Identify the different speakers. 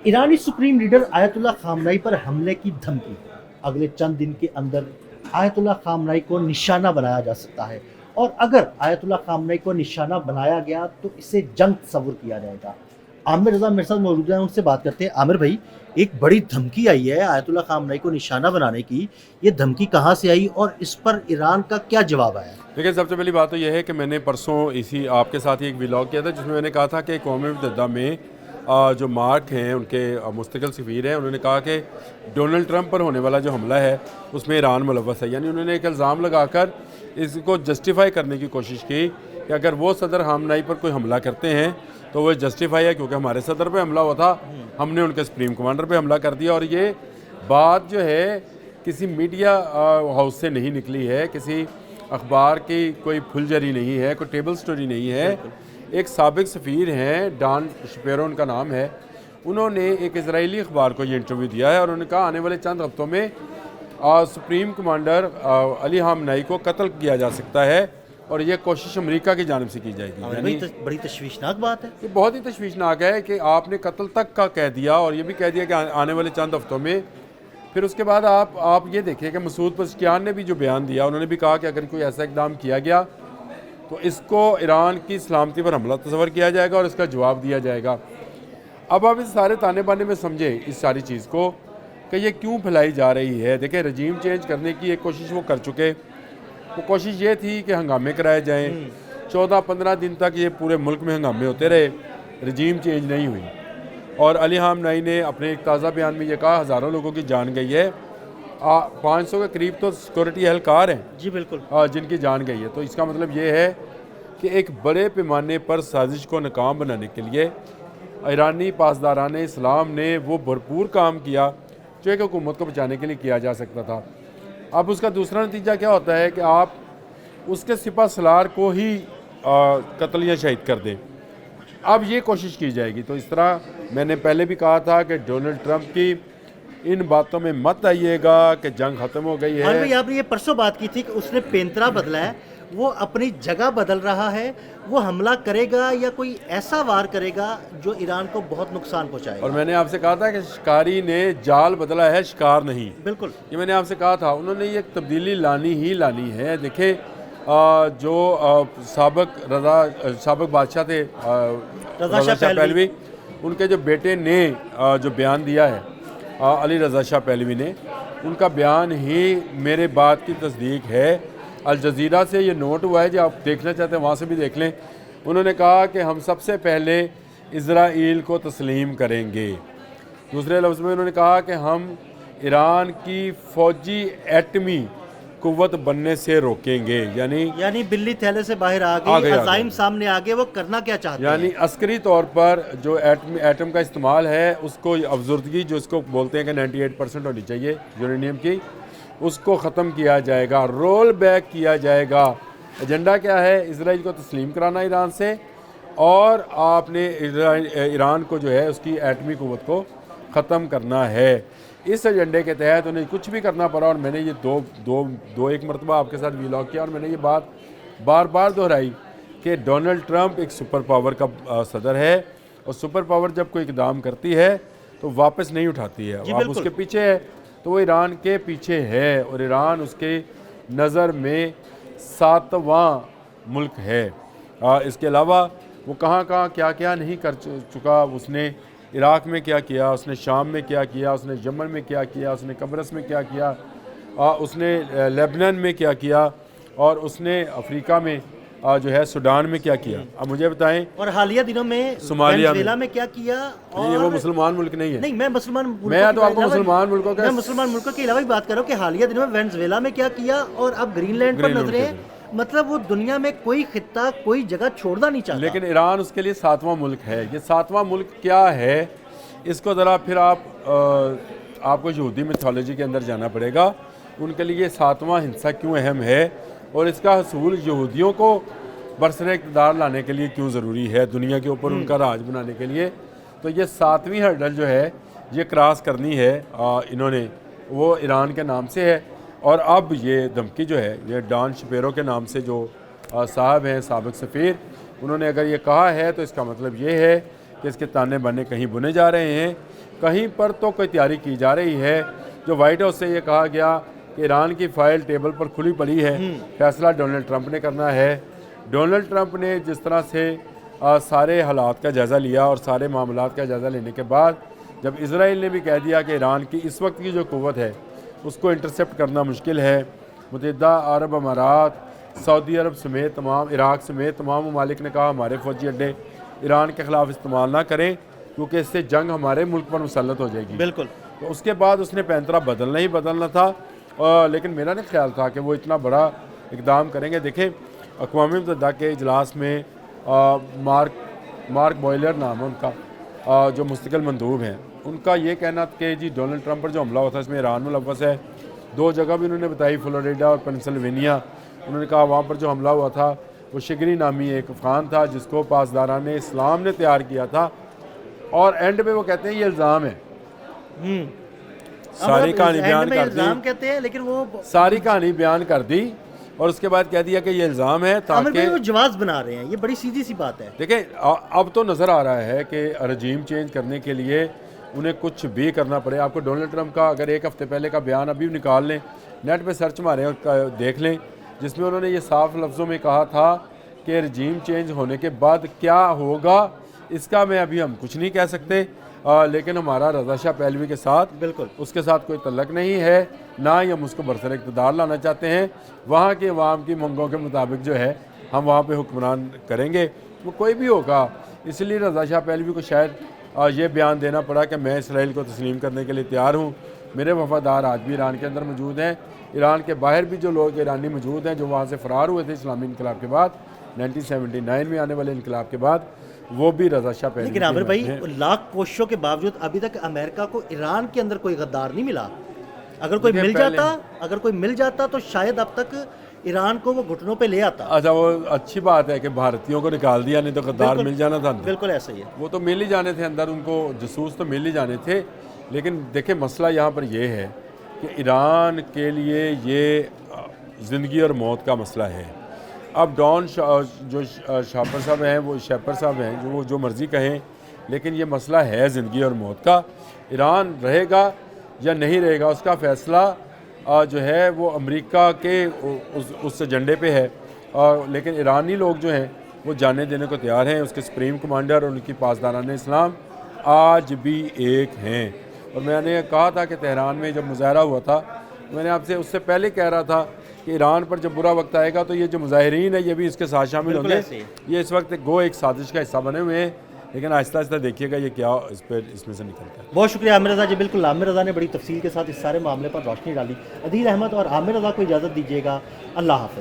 Speaker 1: ईरानी supreme leader Ayatollah खामनाई पर हमले की धमकी। अगले चंद दिन के अंदर आयतुल्लाह खामनाई को निशाना बनाया जा सकता है, और अगर आयतुल्लाह खामनाई को निशाना बनाया गया तो इसे जंग तस्वुर किया जाएगा। आमिर रजा मेरे साथ मौजूद हैं, उनसे बात करते हैं। आमिर भाई, एक बड़ी धमकी आई है आयतुल्लाह खामनाई को निशाना बनाने की। ये धमकी कहाँ से आई और इस पर ईरान का क्या जवाब आया?
Speaker 2: देखिए, सबसे पहली बात तो यह है कि मैंने परसों इसी आपके साथ ही एक व्लॉग किया था जिसमें मैंने कहा था कि कौम मुत्तहिदा में जो मार्क हैं, उनके मुस्तकिल सफ़ीर हैं, उन्होंने कहा कि डोनाल्ड ट्रंप पर होने वाला जो हमला है उसमें ईरान मुलव्वस है। यानी उन्होंने एक इल्ज़ाम लगाकर इसको जस्टिफाई करने की कोशिश की कि अगर वो सदर खामनाई पर कोई हमला करते हैं तो वो जस्टिफाई है, क्योंकि हमारे सदर पे हमला हुआ था, हमने उनके सुप्रीम कमांडर पे हमला कर दिया। और ये बात जो है किसी मीडिया हाउस से नहीं निकली है, किसी अखबार की कोई फुलझड़ी नहीं है, कोई टेबल स्टोरी नहीं है। एक साबिक सफ़ीर हैं, डान शपेरो उनका नाम है, उन्होंने एक इजरायली अखबार को ये इंटरव्यू दिया है और उन्होंने कहा आने वाले चंद हफ्तों में सुप्रीम कमांडर अली खामनेई को कत्ल किया जा सकता है और ये कोशिश अमेरिका की जानिब से की जाएगी। यानी
Speaker 1: बड़ी तशवीशनाक बात है।
Speaker 2: ये बहुत ही तशवीशनाक है कि आपने कत्ल तक का कह दिया और ये भी कह दिया कि आने वाले चंद हफ्तों में। फिर उसके बाद आप ये देखिए कि मसूद पज़ेश्कियान ने भी जो बयान दिया, उन्होंने भी कहा कि अगर कोई ऐसा इकदाम किया गया तो इसको ईरान की सलामती पर हमला तस्वर किया जाएगा और इसका जवाब दिया जाएगा। अब आप इस सारे ताने बाने में समझे इस सारी चीज़ को कि ये क्यों फैलाई जा रही है। देखिए, रजीम चेंज करने की एक कोशिश वो कर चुके। वो कोशिश ये थी कि हंगामे कराए जाएँ, 14-15 दिन तक ये पूरे मुल्क में हंगामे होते रहे, रजीम चेंज नहीं हुई। और अली खामनेई ने अपने एक ताज़ा बयान में ये कहा हज़ारों लोगों की जान गई है, 500 के करीब तो सिक्योरिटी एहलकार हैं
Speaker 1: जी बिल्कुल,
Speaker 2: जिनकी जान गई है। तो इसका मतलब ये है कि एक बड़े पैमाने पर साजिश को नाकाम बनाने के लिए ईरानी पासदारान इस्लाम ने वो भरपूर काम किया जो एक हुकूमत को बचाने के लिए किया जा सकता था। अब उसका दूसरा नतीजा क्या होता है कि आप उसके सिपा सलार को ही कत्ल या शहीद कर दें। अब ये कोशिश की जाएगी। तो इस तरह मैंने पहले भी कहा था कि डोनाल्ड ट्रंप की इन बातों में मत आइएगा कि जंग ख़त्म हो गई है।
Speaker 1: हाँ भाई, आपने ये परसों बात की थी कि उसने पेंतरा बदला है, वो अपनी जगह बदल रहा है, वो हमला करेगा या कोई ऐसा वार करेगा जो ईरान को बहुत नुकसान पहुंचाएगा।
Speaker 2: और मैंने आपसे कहा था कि शिकारी ने जाल बदला है, शिकार नहीं।
Speaker 1: बिल्कुल,
Speaker 2: ये मैंने आपसे कहा था। उन्होंने ये तब्दीली लानी ही लानी है। देखे, जो साबिक बादशाह थे रज़ा शाह पहलवी, उनके जो बेटे ने जो बयान दिया है अली रज़ा शाह पहलवी ने, उनका बयान ही मेरे बात की तस्दीक है। अल जज़ीरा से ये नोट हुआ है, जो आप देखना चाहते हैं वहाँ से भी देख लें। उन्होंने कहा कि हम सबसे पहले इज़राइल को तस्लीम करेंगे। दूसरे लफ्ज़ में उन्होंने कहा कि हम ईरान की फ़ौजी एटमी कुव्वत बनने से रोकेंगे।
Speaker 1: यानी बिल्ली थैले से बाहर आ गई, अज़ाइम सामने आ गए, वो करना क्या चाहते हैं।
Speaker 2: यानी अस्करी तौर पर जो एटम का इस्तेमाल है उसको अफजर्दगी जो इसको बोलते हैं कि 98% होनी चाहिए यूरेनियम की, उसको ख़त्म किया जाएगा, रोल बैक किया जाएगा। एजेंडा क्या है? इजराइल को तस्लीम कराना ईरान से, और आपने ईरान को जो है उसकी एटमी कुव्वत को ख़त्म करना है। इस एजेंडे के तहत उन्हें कुछ भी करना पड़ा। और मैंने ये दो एक मरतबा आपके साथ व्लॉग किया और मैंने ये बात बार बार दोहराई कि डोनाल्ड ट्रंप एक सुपर पावर का सदर है, और सुपर पावर जब कोई इकदाम करती है तो वापस नहीं उठाती है। आप उसके पीछे है तो वो ईरान के पीछे है, और ईरान उसके नज़र में 7वां मुल्क है। इसके अलावा वो कहाँ कहाँ क्या क्या नहीं कर चुका। उसने इराक़ में क्या किया, उसने शाम में क्या किया, उसने यमन में क्या किया, उसने कब्रस में क्या किया, उसने लेबनान में क्या किया, और उसने अफ्रीका में जो है सूडान में क्या किया। अब मुझे बताएं,
Speaker 1: और हालिया दिनों में वेनेजुएला में क्या किया। और
Speaker 2: नहीं, वो मुसलमान मुल्क नहीं है।
Speaker 1: नहीं, मैं
Speaker 2: तो आपको मुसलमान मुल्कों का,
Speaker 1: मैं मुसलमान मुल्कों के अलावा भी बात कर रहा हूँ कि हालिया दिनों में वेनेजुएला में क्या किया, और अब ग्रीनलैंड पर नजरें। मतलब वो दुनिया में कोई खित्ता, कोई जगह छोड़ना नहीं चाहता।
Speaker 2: लेकिन ईरान उसके लिए 7वां मुल्क है। ये 7वां मुल्क क्या है, इसको ज़रा फिर आपको यहूदी मिथोलॉजी के अंदर जाना पड़ेगा। उनके लिए 7वां हिस्सा क्यों अहम है, और इसका हसूल यहूदियों को बरसरे इक़्तिदार लाने के लिए क्यों ज़रूरी है, दुनिया के ऊपर उनका राज बनाने के लिए। तो ये 7वीं हर्डल जो है ये क्रॉस करनी है इन्होंने, वो ईरान के नाम से है। और अब ये धमकी जो है ये डान शपेरो के नाम से जो साहब हैं, साबिक सफ़ीर, उन्होंने अगर ये कहा है तो इसका मतलब ये है कि इसके ताने बाने कहीं बुने जा रहे हैं कहीं पर तो कोई तैयारी की जा रही है। जो वाइट हाउस से ये कहा गया कि ईरान की फ़ाइल टेबल पर खुली पड़ी है, फैसला डोनाल्ड ट्रंप ने करना है। डोनाल्ड ट्रंप ने जिस तरह से सारे हालात का जायज़ा लिया और सारे मामलात का जायज़ा लेने के बाद जब इसराइल ने भी कह दिया कि ईरान की इस वक्त की जो क़ुव्वत है उसको इंटरसेप्ट करना मुश्किल है, मुत्तहिदा अरब अमारात, सऊदी अरब समेत तमाम, इराक़ समेत तमाम ममालिक ने कहा हमारे फ़ौजी अड्डे ईरान के ख़िलाफ़ इस्तेमाल ना करें क्योंकि इससे जंग हमारे मुल्क पर मुसल्लत हो जाएगी।
Speaker 1: बिल्कुल।
Speaker 2: तो उसके बाद उसने पैंतरा बदलना ही बदलना था, लेकिन मेरा नहीं ख्याल था कि वो इतना बड़ा इकदाम करेंगे। देखें, अक़वाम मुत्तहिदा के इजलास में मार्क बॉयलर नाम है उनका, जो मुस्तकिल मंदूब हैं, उनका ये कहना कि जी डोनाल्ड ट्रंप पर जो हमला हुआ था इसमें ईरान मुलव्वस है। 2 जगह भी उन्होंने बताई, फ्लोरिडा और पेंसिल्वेनिया। उन्होंने कहा वहाँ पर जो हमला हुआ था वो शिगरी नामी एक अफ़गान था जिसको पासदारान इस्लाम ने तैयार किया था, और एंड पे वो कहते हैं ये इल्ज़ाम है। सारी कहानी बयान कर दी,
Speaker 1: कहते हैं, लेकिन वो
Speaker 2: सारी कहानी बयान कर दी और उसके बाद कह दिया कि ये इल्ज़ाम है ताकि
Speaker 1: वो जवाब बना रहे हैं। ये बड़ी सीधी सी बात है।
Speaker 2: देखें, अब तो नज़र आ रहा है कि रजीम चेंज करने के लिए उन्हें कुछ भी करना पड़े। आपको डोनाल्ड ट्रंप का अगर एक हफ़्ते पहले का बयान अभी निकाल लें, नेट पे सर्च मारें और देख लें, जिसमें उन्होंने ये साफ लफ्ज़ों में कहा था कि रजीम चेंज होने के बाद क्या होगा इसका मैं अभी हम कुछ नहीं कह सकते, लेकिन हमारा रज़ा शाह पहलवी के साथ
Speaker 1: बिल्कुल
Speaker 2: उसके साथ कोई तल्लक नहीं है, ना ही हम उसको बरसर इक़्तिदार लाना चाहते हैं। वहाँ के अवाम की मंगों के मुताबिक जो है हम वहाँ पे हुक्मरान करेंगे, वो कोई भी होगा। इसलिए रज़ा शाह पहलवी को शायद ये बयान देना पड़ा कि मैं इसराइल को तस्लीम करने के लिए तैयार हूँ। मेरे वफ़ादार आज भी ईरान के अंदर मौजूद हैं, ईरान के बाहर भी जो लोग ईरानी मौजूद हैं जो वहाँ से फ़रार हुए थे इस्लामी इनकलाब के बाद, 1979 में आने वाले इनकलाब के बाद, वो भी रज़ा शाह पहलवी।
Speaker 1: लेकिन आमिर भाई, लाख कोशिशों के बावजूद अभी तक अमेरिका को ईरान के अंदर कोई गद्दार नहीं मिला। अगर कोई मिल जाता तो शायद अब तक ईरान को वो घुटनों पे ले आता।
Speaker 2: अच्छा, वो अच्छी बात है कि भारतीयों को निकाल दिया, नहीं तो गद्दार मिल जाना था।
Speaker 1: बिल्कुल ऐसा ही है। वो
Speaker 2: तो मिल ही जाने थे अंदर, उनको जसूस तो मिल ही जाने थे। लेकिन देखिए, मसला यहाँ पर यह है कि ईरान के लिए ये ज़िंदगी और मौत का मसला है। अब डॉन जो शापर साहब हैं, वो शैपर साहब हैं, जो मर्ज़ी कहें, लेकिन ये मसला है ज़िंदगी और मौत का। ईरान रहेगा या नहीं रहेगा उसका फ़ैसला जो है वो अमेरिका के उस एजेंडे पे है, लेकिन ईरानी लोग जो हैं वो जाने देने को तैयार हैं। उसके सुप्रीम कमांडर और उनकी पासदारान इस्लाम आज भी एक हैं। और मैंने कहा था कि तेहरान में जब मुजाहरा हुआ था, मैंने आपसे उससे पहले कह रहा था कि ईरान पर जब बुरा वक्त आएगा तो ये जो मुजाहिरीन है ये भी इसके साथ शामिल होंगे। ये इस वक्त एक साजिश का हिस्सा बने हुए हैं, लेकिन आहिस्ता आहिस्ता देखिएगा ये क्या इसमें से निकलता है।
Speaker 1: बहुत शुक्रिया आमिर रज़ा जी। बिल्कुल, आमिर रज़ा ने बड़ी तफसील के साथ इस सारे मामले पर रोशनी डाली। अदील अहमद और आमिर रज़ा को इजाज़त दीजिएगा। अल्लाह हाफ़िज़।